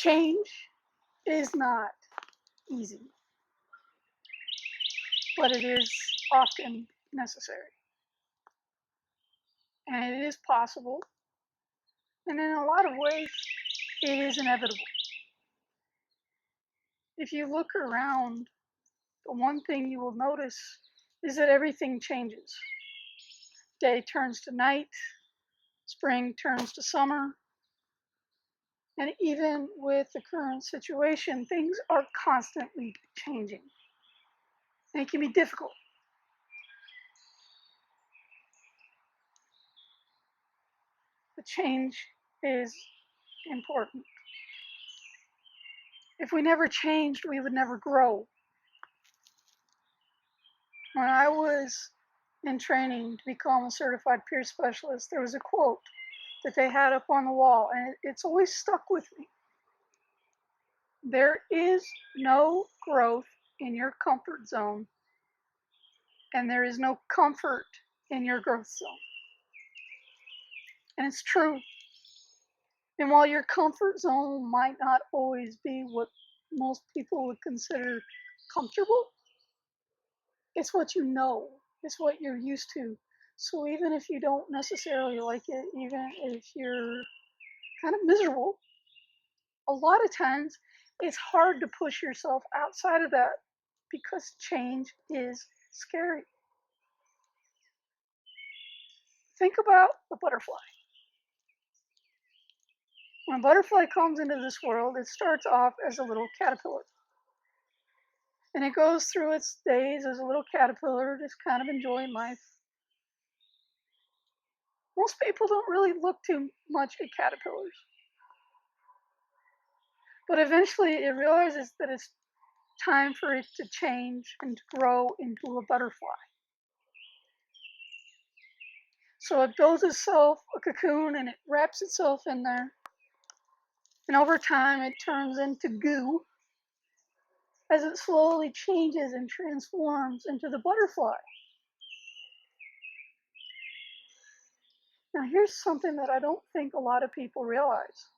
Change is not easy, but it is often necessary. And it is possible. And in a lot of ways, it is inevitable. If you look around, the one thing you will notice is that everything changes. Day turns to night, spring turns to summer, and even with the current situation, things are constantly changing. And it can be difficult. But change is important. If we never changed, we would never grow. When I was in training to become a certified peer specialist, there was a quote that they had up on the wall, and it's always stuck with me. There is no growth in your comfort zone, and there is no comfort in your growth zone. And it's true. And while your comfort zone might not always be what most people would consider comfortable, it's what you know, it's what you're used to. So even if you don't necessarily like it, even if you're kind of miserable, a lot of times it's hard to push yourself outside of that because change is scary. Think about the butterfly. When a butterfly comes into this world, it starts off as a little caterpillar. And it goes through its days as a little caterpillar, just kind of enjoying life. Most people don't really look too much at caterpillars. But eventually it realizes that it's time for it to change and to grow into a butterfly. So it builds itself a cocoon and it wraps itself in there. And over time it turns into goo as it slowly changes and transforms into the butterfly. Now here's something that I don't think a lot of people realize.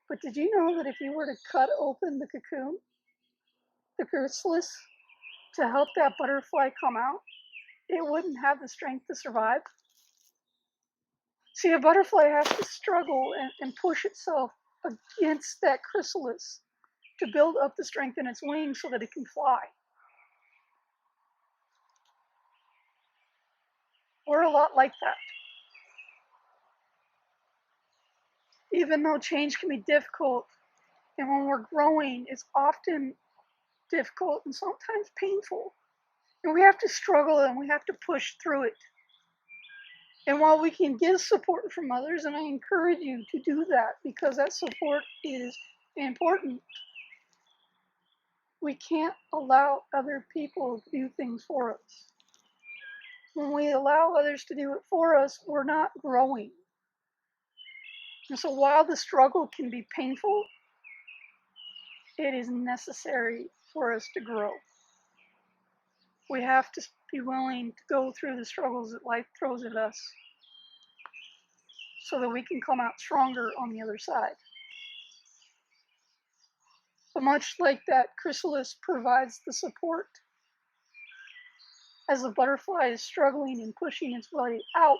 But did you know that if you were to cut open the cocoon, the chrysalis, to help that butterfly come out, it wouldn't have the strength to survive? See, a butterfly has to struggle and push itself against that chrysalis to build up the strength in its wings so that it can fly. We're a lot like that. Even though change can be difficult, and when we're growing, it's often difficult and sometimes painful. And we have to struggle and we have to push through it. And while we can get support from others, and I encourage you to do that because that support is important, we can't allow other people to do things for us. When we allow others to do it for us, we're not growing. And so while the struggle can be painful, it is necessary for us to grow. We have to be willing to go through the struggles that life throws at us so that we can come out stronger on the other side. But much like that chrysalis provides the support, as the butterfly is struggling and pushing its way out,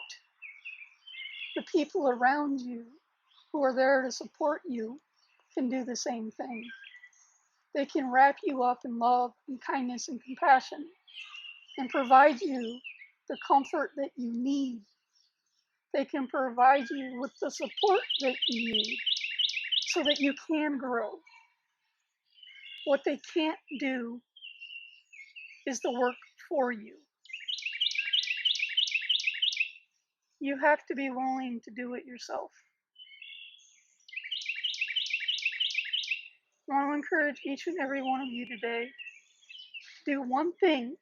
the people around you who are there to support you can do the same thing. They can wrap you up in love and kindness and compassion and provide you the comfort that you need. They can provide you with the support that you need so that you can grow. What they can't do is the work for you. You have to be willing to do it yourself. I want to encourage each and every one of you today to do one thing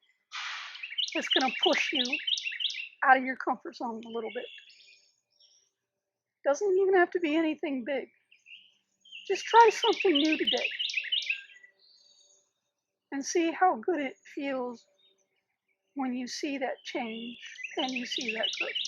that's going to push you out of your comfort zone a little bit. Doesn't even have to be anything big. Just try something new today and see how good it feels when you see that change and you see that growth.